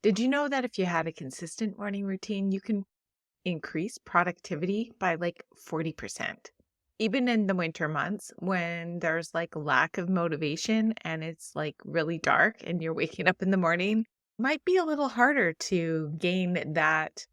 Did you know that if you had a consistent morning routine, you can increase productivity by like 40%? Even in the winter months when there's like lack of motivation and it's like really dark and you're waking up in the morning, might be a little harder to gain that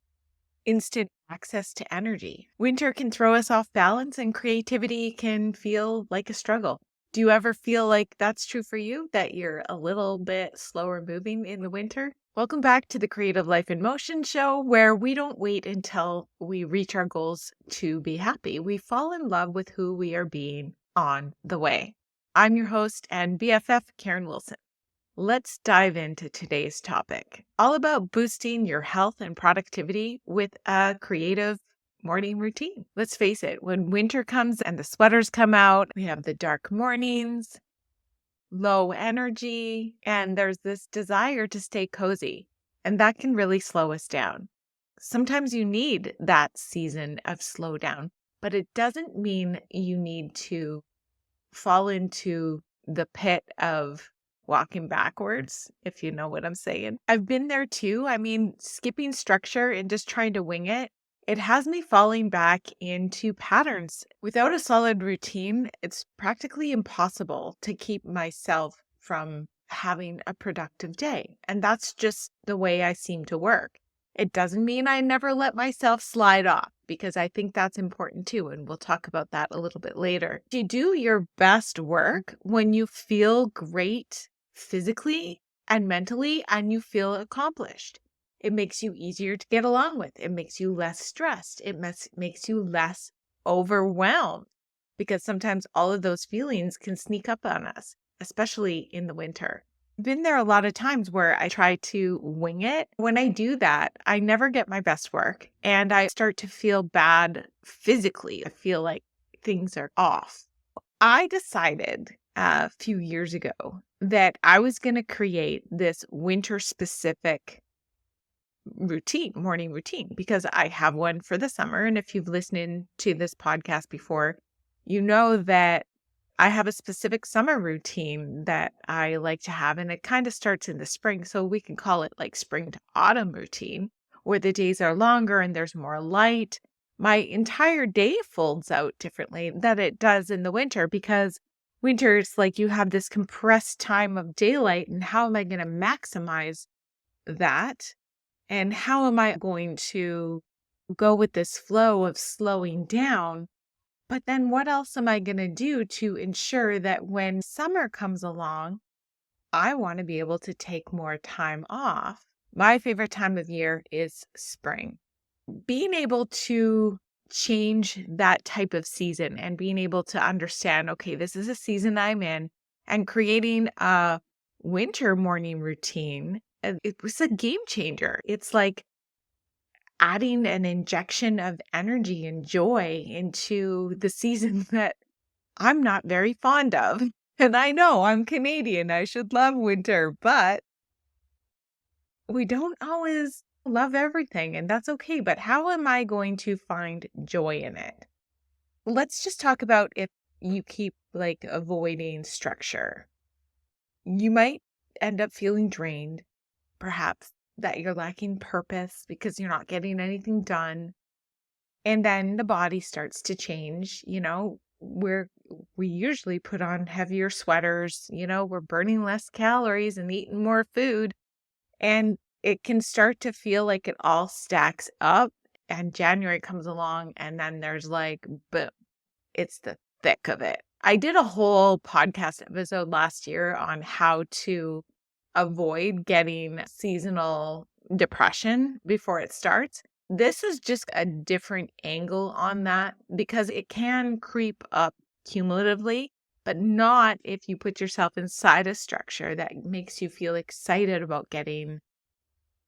instant access to energy. Winter can throw us off balance and creativity can feel like a struggle. Do you ever feel like that's true for you, that you're a little bit slower moving in the winter? Welcome back to the Creative Life in Motion show, where we don't wait until we reach our goals to be happy. We fall in love with who we are being on the way. I'm your host and BFF, Karen Wilson. Let's dive into today's topic, all about boosting your health and productivity with a creative morning routine. Let's face it, when winter comes and the sweaters come out, we have the dark mornings, low energy, and there's this desire to stay cozy, and that can really slow us down. Sometimes you need that season of slowdown, but it doesn't mean you need to fall into the pit of walking backwards, if you know what I'm saying. I've been there too. I mean, skipping structure and just trying to wing it, it has me falling back into patterns. Without a solid routine, it's practically impossible to keep myself from having a productive day. And that's just the way I seem to work. It doesn't mean I never let myself slide off, because I think that's important too. And we'll talk about that a little bit later. You do your best work when you feel great physically and mentally and you feel accomplished. It makes you easier to get along with. It makes you less stressed. It makes you less overwhelmed, because sometimes all of those feelings can sneak up on us, especially in the winter. Been there a lot of times where I try to wing it. When I do that, I never get my best work and I start to feel bad physically. I feel like things are off. I decided a few years ago that I was going to create this winter specific morning routine, because I have one for the summer. And if you've listened to this podcast before, you know that I have a specific summer routine that I like to have, and it kind of starts in the spring. So we can call it like spring to autumn routine, where the days are longer and there's more light. My entire day folds out differently than it does in the winter, because winter is like you have this compressed time of daylight. And how am I going to maximize that? And how am I going to go with this flow of slowing down? But then what else am I going to do to ensure that when summer comes along, I want to be able to take more time off? My favorite time of year is spring. Being able to change that type of season and being able to understand, okay, this is a season I'm in, and creating a winter morning routine, it was a game changer. It's like adding an injection of energy and joy into the season that I'm not very fond of. And I know I'm Canadian. I should love winter, but we don't always love everything, and that's okay. But how am I going to find joy in it? Let's just talk about if you keep like avoiding structure. You might end up feeling drained, perhaps that you're lacking purpose because you're not getting anything done. And then the body starts to change, we usually put on heavier sweaters, we're burning less calories and eating more food. And it can start to feel like it all stacks up. And January comes along and then there's like, boom, it's the thick of it. I did a whole podcast episode last year on how to avoid getting seasonal depression before it starts. This is just a different angle on that, because it can creep up cumulatively, but not if you put yourself inside a structure that makes you feel excited about getting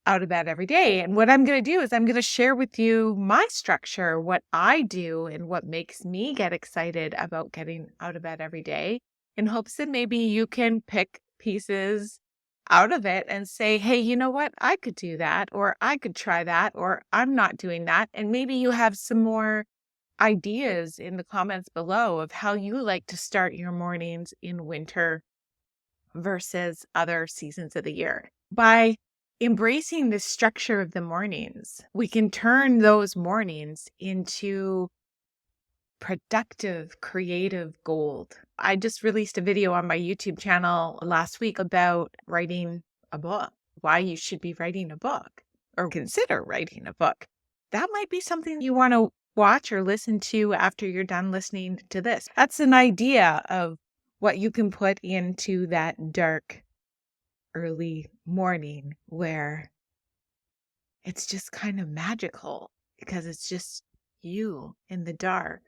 out of bed every day. And what I'm going to do is I'm going to share with you my structure, what I do, and what makes me get excited about getting out of bed every day, in hopes that maybe you can pick pieces out of it and say, hey, you know what? I could do that, or I could try that, or I'm not doing that. And maybe you have some more ideas in the comments below of how you like to start your mornings in winter versus other seasons of the year. By embracing the structure of the mornings, we can turn those mornings into productive, creative gold. I just released a video on my YouTube channel last week about writing a book, why you should be writing a book or consider writing a book. That might be something you want to watch or listen to after you're done listening to this. That's an idea of what you can put into that dark, early morning where it's just kind of magical because it's just you in the dark.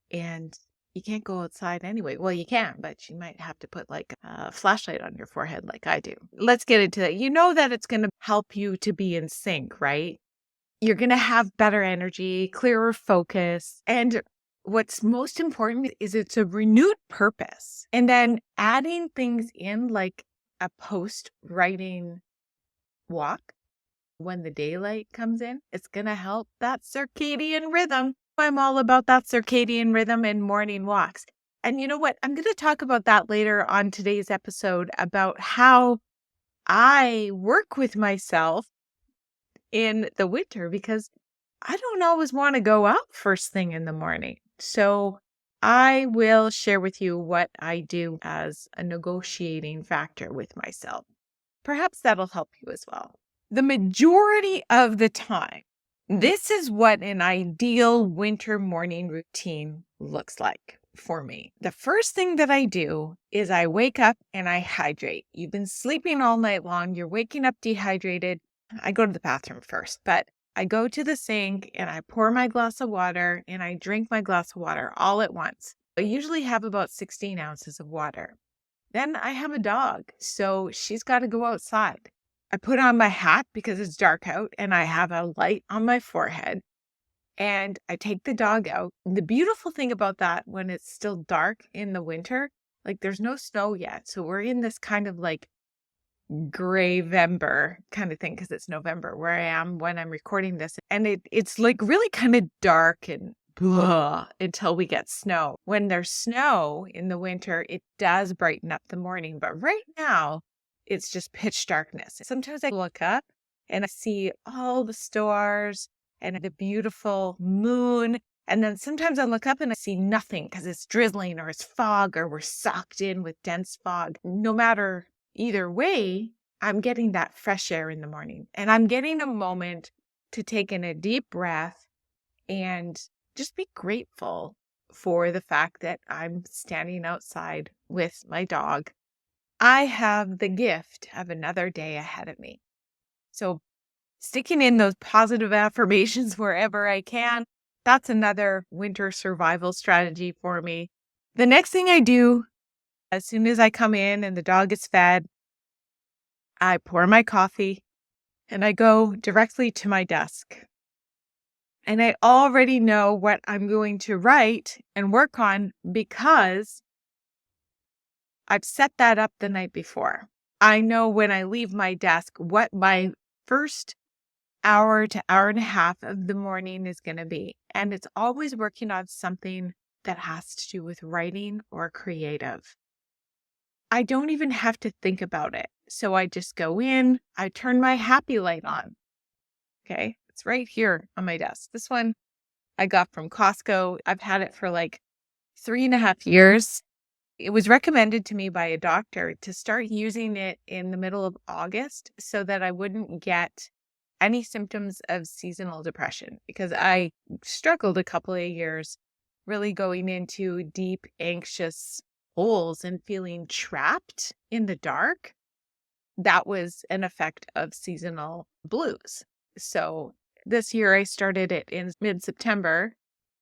And you can't go outside anyway. Well, you can, but you might have to put like a flashlight on your forehead like I do. Let's get into that. You know that it's going to help you to be in sync, right? You're going to have better energy, clearer focus. And what's most important is it's a renewed purpose. And then adding things in like a post-writing walk when the daylight comes in, it's going to help that circadian rhythm. I'm all about that circadian rhythm and morning walks. And you know what? I'm going to talk about that later on today's episode about how I work with myself in the winter because I don't always want to go out first thing in the morning. So I will share with you what I do as a negotiating factor with myself. Perhaps that'll help you as well. The majority of the time, this is what an ideal winter morning routine looks like for me. The first thing that I do is I wake up and I hydrate. You've been sleeping all night long. You're waking up dehydrated. I go to the bathroom first, but I go to the sink and I pour my glass of water and I drink my glass of water all at once. I usually have about 16 ounces of water. Then I have a dog, so she's got to go outside. I put on my hat because it's dark out and I have a light on my forehead and I take the dog out. The beautiful thing about that when it's still dark in the winter, like there's no snow yet. So we're in this kind of like gray-vember kind of thing because it's November where I am when I'm recording this. And it's like really kind of dark and blah until we get snow. When there's snow in the winter, it does brighten up the morning. But right now, it's just pitch darkness. Sometimes I look up and I see all the stars and the beautiful moon. And then sometimes I look up and I see nothing because it's drizzling or it's fog or we're sucked in with dense fog. No matter either way, I'm getting that fresh air in the morning. And I'm getting a moment to take in a deep breath and just be grateful for the fact that I'm standing outside with my dog. I have the gift of another day ahead of me. So sticking in those positive affirmations wherever I can, that's another winter survival strategy for me. The next thing I do, as soon as I come in and the dog is fed, I pour my coffee and I go directly to my desk. And I already know what I'm going to write and work on because I've set that up the night before. I know when I leave my desk what my first hour to hour and a half of the morning is going to be. And it's always working on something that has to do with writing or creative. I don't even have to think about it. So I just go in, I turn my happy light on. Okay, it's right here on my desk. This one I got from Costco. I've had it for like 3.5 years. It was recommended to me by a doctor to start using it in the middle of August so that I wouldn't get any symptoms of seasonal depression because I struggled a couple of years really going into deep, anxious holes and feeling trapped in the dark. That was an effect of seasonal blues. So this year I started it in mid-September.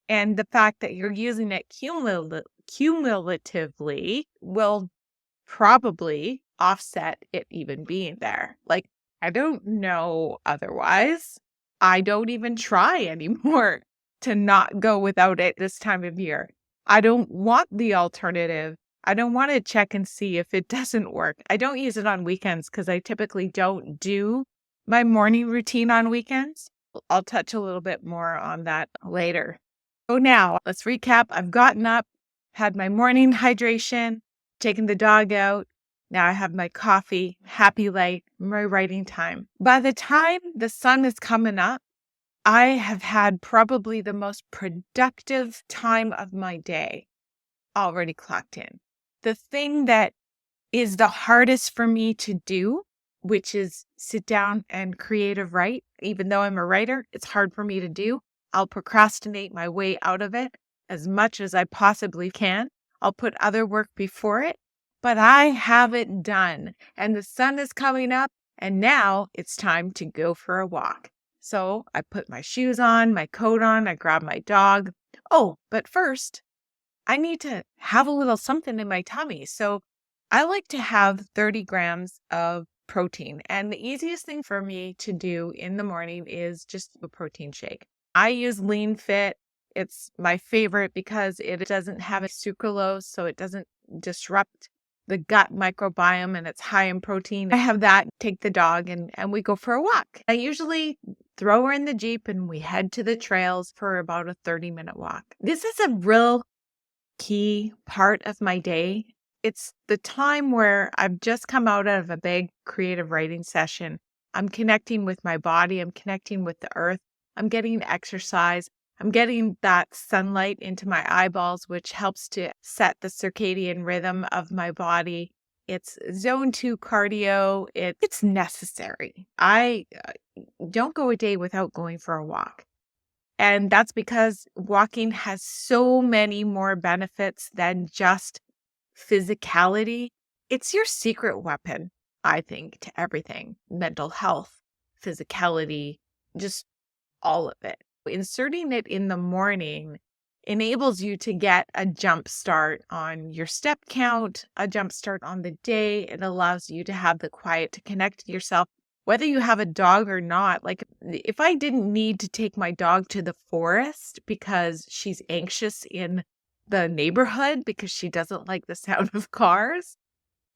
And the fact that you're using it cumulatively will probably offset it even being there. Like, I don't know otherwise. I don't even try anymore to not go without it this time of year. I don't want the alternative. I don't want to check and see if it doesn't work. I don't use it on weekends because I typically don't do my morning routine on weekends. I'll touch a little bit more on that later. So now let's recap. I've gotten up, had my morning hydration, taken the dog out. Now I have my coffee, happy light, my writing time. By the time the sun is coming up, I have had probably the most productive time of my day already clocked in. The thing that is the hardest for me to do, which is sit down and creative write. Even though I'm a writer, it's hard for me to do. I'll procrastinate my way out of it as much as I possibly can. I'll put other work before it, but I have it done. And the sun is coming up, and now it's time to go for a walk. So I put my shoes on, my coat on, I grab my dog. Oh, but first, I need to have a little something in my tummy. So I like to have 30 grams of protein. And the easiest thing for me to do in the morning is just a protein shake. I use Lean Fit. It's my favorite because it doesn't have a sucralose, so it doesn't disrupt the gut microbiome, and it's high in protein. I have that, take the dog, and we go for a walk. I usually throw her in the Jeep and we head to the trails for about a 30-minute walk. This is a real key part of my day. It's the time where I've just come out of a big creative writing session. I'm connecting with my body. I'm connecting with the earth. I'm getting exercise. I'm getting that sunlight into my eyeballs, which helps to set the circadian rhythm of my body. It's zone 2 cardio. It's necessary. I don't go a day without going for a walk. And that's because walking has so many more benefits than just physicality. It's your secret weapon, I think, to everything: mental health, physicality, just all of it. Inserting it in the morning enables you to get a jump start on your step count, a jump start on the day. It allows you to have the quiet to connect to yourself, whether you have a dog or not. Like, if I didn't need to take my dog to the forest because she's anxious in the neighborhood because she doesn't like the sound of cars,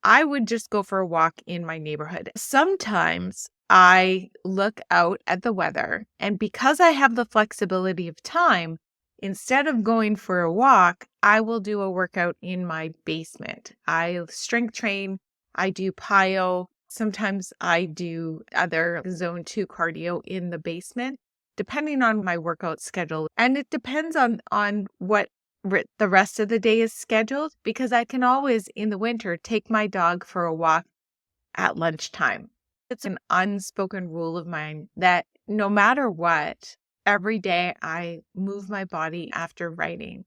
I would just go for a walk in my neighborhood. Sometimes I look out at the weather, and because I have the flexibility of time, instead of going for a walk, I will do a workout in my basement. I strength train, I do plyo. Sometimes I do other zone 2 cardio in the basement, depending on my workout schedule. And it depends on what the rest of the day is scheduled, because I can always, in the winter, take my dog for a walk at lunchtime. It's an unspoken rule of mine that no matter what, every day I move my body after writing.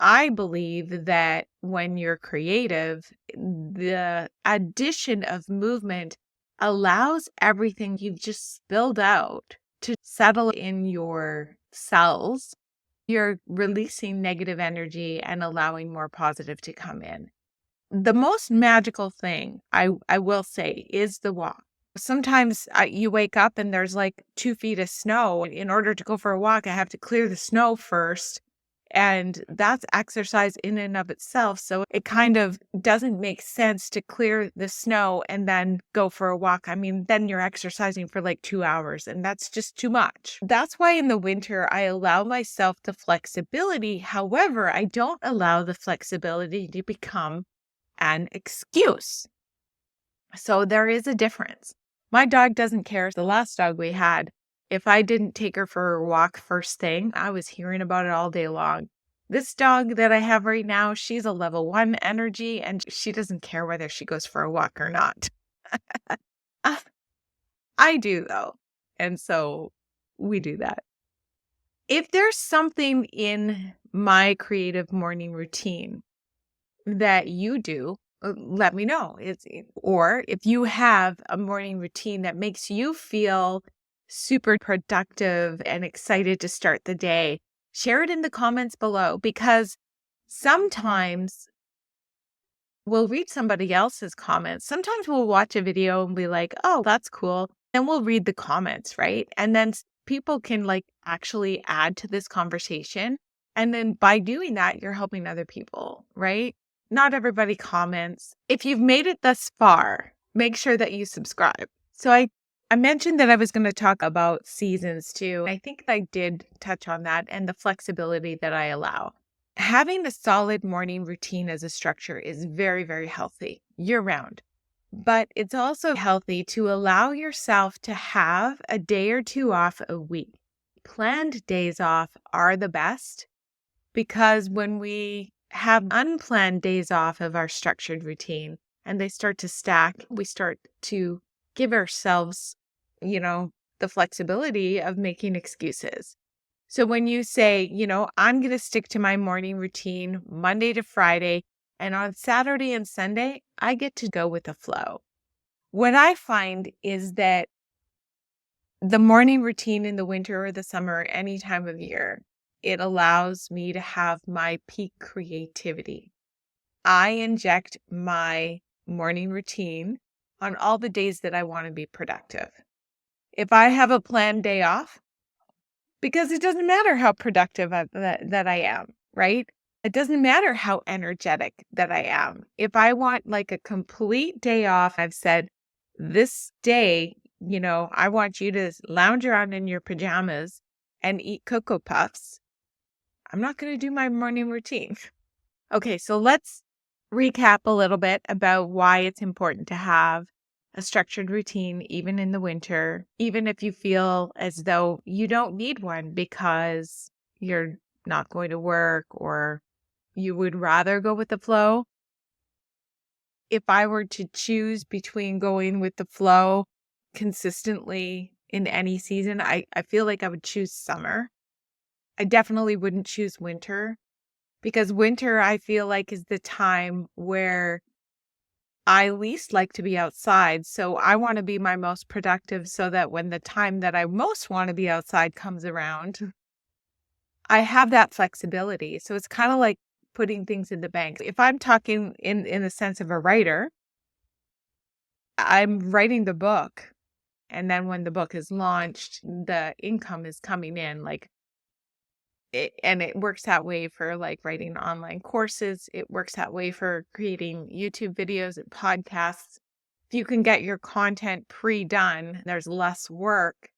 I believe that when you're creative, the addition of movement allows everything you've just spilled out to settle in your cells. You're releasing negative energy and allowing more positive to come in. The most magical thing, I will say, is the walk. Sometimes you wake up and there's like 2 feet of snow. In order to go for a walk, I have to clear the snow first. And that's exercise in and of itself. So it kind of doesn't make sense to clear the snow and then go for a walk. I mean, then you're exercising for like 2 hours, and that's just too much. That's why in the winter, I allow myself the flexibility. However, I don't allow the flexibility to become an excuse. So there is a difference. My dog doesn't care. The last dog we had, if I didn't take her for a walk first thing, I was hearing about it all day long. This dog that I have right now, she's a level 1 energy, and she doesn't care whether she goes for a walk or not. I do, though. And so we do that. If there's something in my creative morning routine that you do, let me know. Or if you have a morning routine that makes you feel super productive and excited to start the day, share it in the comments below, because sometimes we'll read somebody else's comments. Sometimes we'll watch a video and be like, oh, that's cool. And we'll read the comments, right? And then people can like actually add to this conversation. And then by doing that, you're helping other people, right? Not everybody comments. If you've made it thus far, make sure that you subscribe. So I mentioned that I was going to talk about seasons too. I think I did touch on that and the flexibility that I allow. Having a solid morning routine as a structure is very, very healthy year round. But it's also healthy to allow yourself to have a day or two off a week. Planned days off are the best because when we have unplanned days off of our structured routine and they start to stack, we start to give ourselves, the flexibility of making excuses. So when you say, I'm going to stick to my morning routine Monday to Friday, and on Saturday and Sunday, I get to go with the flow. What I find is that the morning routine in the winter or the summer, any time of year, it allows me to have my peak creativity. I inject my morning routine on all the days that I want to be productive. If I have a planned day off, because it doesn't matter how productive that I am, right? It doesn't matter how energetic that I am. If I want like a complete day off, I've said this day, I want you to lounge around in your pajamas and eat Cocoa Puffs. I'm not going to do my morning routine. Okay, so let's recap a little bit about why it's important to have a structured routine, even in the winter, even if you feel as though you don't need one because you're not going to work or you would rather go with the flow. If I were to choose between going with the flow consistently in any season, I feel like I would choose summer. I definitely wouldn't choose winter because winter, I feel like, is the time where I least like to be outside. So I want to be my most productive so that when the time that I most want to be outside comes around, I have that flexibility. So it's kind of like putting things in the bank. If I'm talking in the sense of a writer, I'm writing the book. And then when the book is launched, the income is coming in and it works that way for like writing online courses. It works that way for creating YouTube videos and podcasts. If you can get your content pre-done, there's less work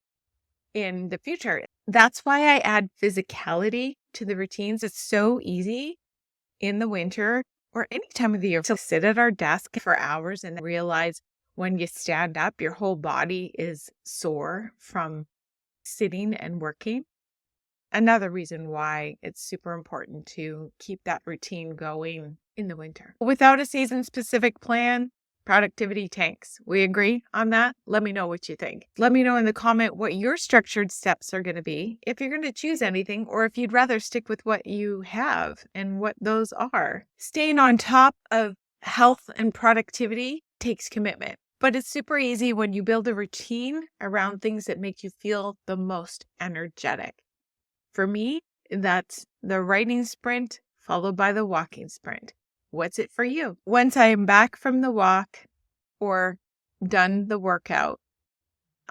in the future. That's why I add physicality to the routines. It's so easy in the winter or any time of the year to sit at our desk for hours and realize when you stand up, your whole body is sore from sitting and working. Another reason why it's super important to keep that routine going in the winter. Without a season-specific plan, productivity tanks. We agree on that? Let me know what you think. Let me know in the comment what your structured steps are going to be, if you're going to choose anything, or if you'd rather stick with what you have and what those are. Staying on top of health and productivity takes commitment, but it's super easy when you build a routine around things that make you feel the most energetic. For me, that's the writing sprint followed by the walking sprint. What's it for you? Once I am back from the walk or done the workout,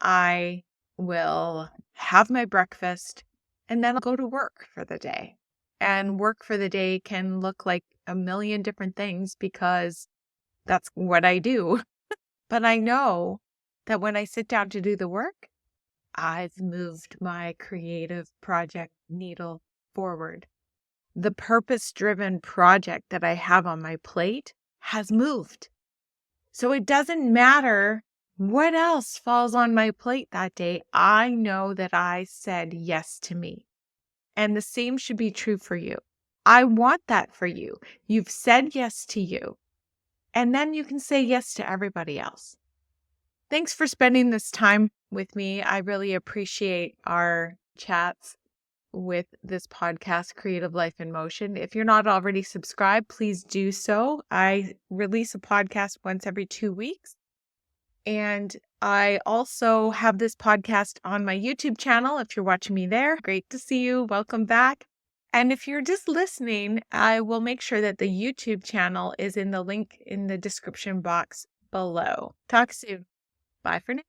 I will have my breakfast and then I'll go to work for the day. And work for the day can look like a million different things because that's what I do. But I know that when I sit down to do the work, I've moved my creative project needle forward. The purpose-driven project that I have on my plate has moved. So it doesn't matter what else falls on my plate that day. I know that I said yes to me. And the same should be true for you. I want that for you. You've said yes to you. And then you can say yes to everybody else. Thanks for spending this time with me. I really appreciate our chats with this podcast, Creative Life in Motion. If you're not already subscribed, please do so. I release a podcast once every 2 weeks. And I also have this podcast on my YouTube channel. If you're watching me there, great to see you. Welcome back. And if you're just listening, I will make sure that the YouTube channel is in the link in the description box below. Talk soon. Bye for now.